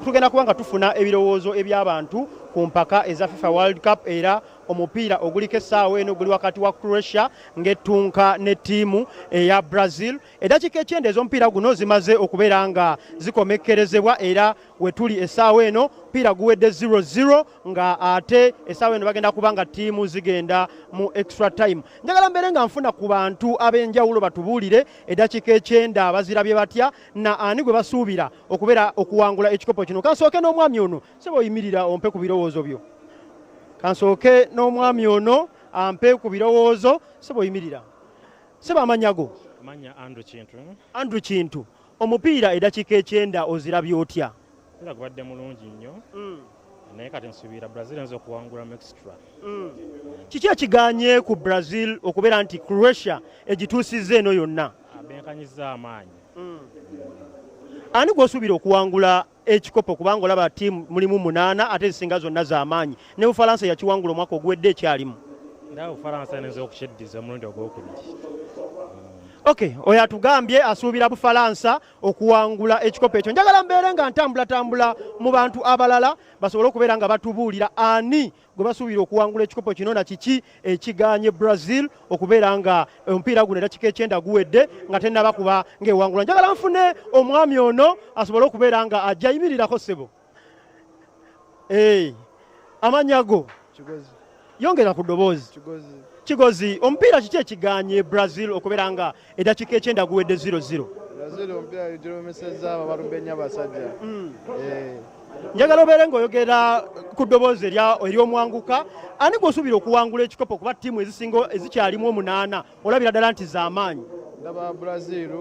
tugenda kubanga tufuna ebirowoozo eby'abantu ku mpaka eza FIFA World Cup era omupiira oguliko essaawa eno guli wakati wa Croatia ng'ettunka ne ttiimu eya Brazil. Eddakiika ekyenda ez'omupiira guno zimaze okubeera nga zikomekkerezebwa era we tuli essaawa eno omupiira guwedde 0-0 nga ate essaawa eno bagenda kuba nga ttiimu zigenda mu extra time. Njagala mbeere nga nfuna ku bantu ab'enjawulo batubuulire eddakiika ekyenda bazirabye batya na ani gwe basuubira okubeera okuwangula ekikopo kino. Kansooke n'omwami ono sebo oyimirira ompe ku birowoozo byo. Kansooke n'omwami ono ampe ku birowoozo sebo oyimirira. Sebo amanyago. Manya Andrew Kintu. Andrew Kintu. Omupiira eddakiika ekyenda ozirabye otya? Era gubadde mulungi nnyo. Naye kati nsuubira Brazil nzo okuwangula mu extra. Kiki ekiganye ku Brazil okubeera nti Croatia egituusizza eno yonna? Abenkanyiza amaanyi. Ani gw'osuubira okuwangula ekikopo kubanga olaba ttiimu mulimu 8 ate ezisinga zonna z'amaanyi ne Bufalansa yakiwangula omwaka oguwedde ekyalimu? Ndaba Bufalansa nenza okukyeddiza omulundi ogwokubiri. Okay, oyo atugambye asuubira Bufalansa okuwangula ekikopo ekyo. Njagala mbeere nga ntambula mu bantu abalala basobole okubeera nga batubuulira ani gwe basuubira okuwangula ekikopo kino na kiki ekiganye Brazil okubeera nga omupiira guno eddakiika ekyenda guwedde nga tennaba kuba ng'ewangula. Njagala nfune omwami ono asobole okubeera nga ajja yimirirako ssebo. Amanyago. Kigozi. Yongera ku ddoboozi. Kigozi. Kigozi, omupiira kiki ekiganye Brazil okubeera nga eddakiika ekyenda guwedde 0-0? Brazil omupiira giromesezza abalumbe abasajja. Njagala obeere ng'oyogera ku ddoboozi ery'omwanguka. Ani gw'osuubira okuwangula ekikopo kuba ttiimu ezisinga ezikyalimu 8 olabira ddala nti z'amaanyi? Ndaba Brazil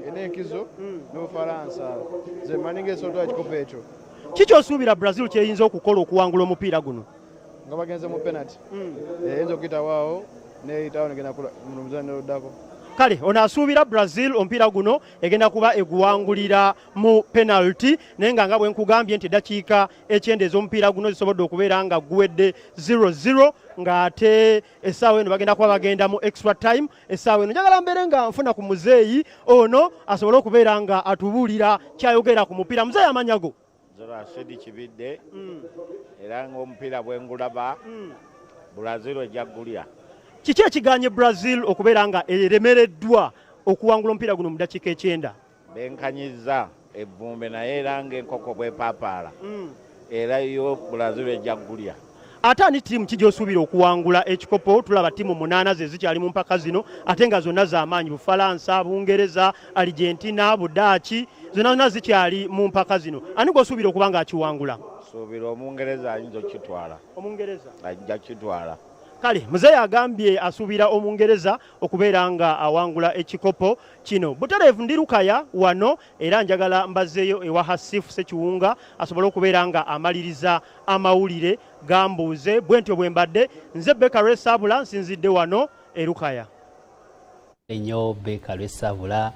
enenkizo n'Obufalansa ze mmanyi ng'esotola ekikopo ekyo. Kiki osuubira Brazil kyeyinza okukola okuwangula omupiira guno? Nga bagenze mu penalty. Eyinza okuyitawaawo n'eyitawo negenda mu muzannyo oddako. Kale ono asuubira Brazil omupiira guno egenda kuba eguwangulira mu penalty naye nga bwe nkugambye nti eddakiika ekyenda ez'omupiira guno zisobodde okubeera nga guwedde 0-0 ng'ate essaawa eno bagenda kuba bagenda mu extra time. Essaawa eno njagala mbeere nga nfuna ku muzeeyi ono asobole okubeera nga atubuulira kyayogera ku mupiira. Muzeeyi amanyago? Shedi Kibidde era ng'omupiira bwengulaba Brazil ejja gulya. Kiki ekiganye Brazil okubeera nga eremereddwa okuwangula omupiira guno mu ddakiika ekyenda? Benkanyiza evvumbe naye era ng'enkoko bwepaapaala era yo Brazil ejja gulya. Ate ani ttiimu ki gy'osuubira okuwangula ekikopo? Tulaba ttiimu 8 ze zikyali mu mpaka zino ate nga zonna z'amaanyi. Bufalansa, Bungereza, Argentina, Budaaki zonna zikyali mu mpaka zino. Ani gw'osuubira okuba nga akiwangula? Suubira Omungereza ayinza okitwala. Omungereza ajja kitwala. Kale muzeeyi agambye asuubira Omungereza okubeera nga awangula ekikopo kino. Butaleevu ndi Lukaya wano era njagala mbazeeyo ewa Hasifu Sekiwunga asobole okubeera nga amaliriza amawulire Gambuuze. Bwentyo bwe mbadde nze Beka Lwesabula nsinzidde wano e Lukaya. Ennyo Beka Lwesabula.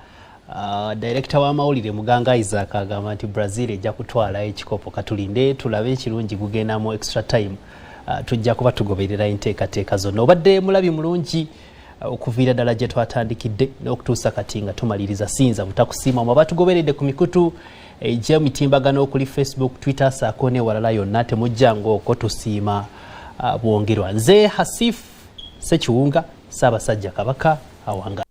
Director w'amawulire Muganga Isaac agamba nti Brazil ejja kutwala ekikopo. Katulinde tulabe ekirungi kugenda mu extra time. Tujja kuba tugoberera enteekateeka zonna. Obadde mulabi mulungi okuviira ddala gye twatandikidde n'okutuusa kati nga tumaliriza. Sinza butakusiima mu batugoberedde ku mikutu egy'emitimbagano okuli Facebook, Twitter saako n'ewalala yonna temujjanga okwo tusiima bwongerwa. Nze Hasifu Sekiwunga, Ssaabasajja Kabaka awanga.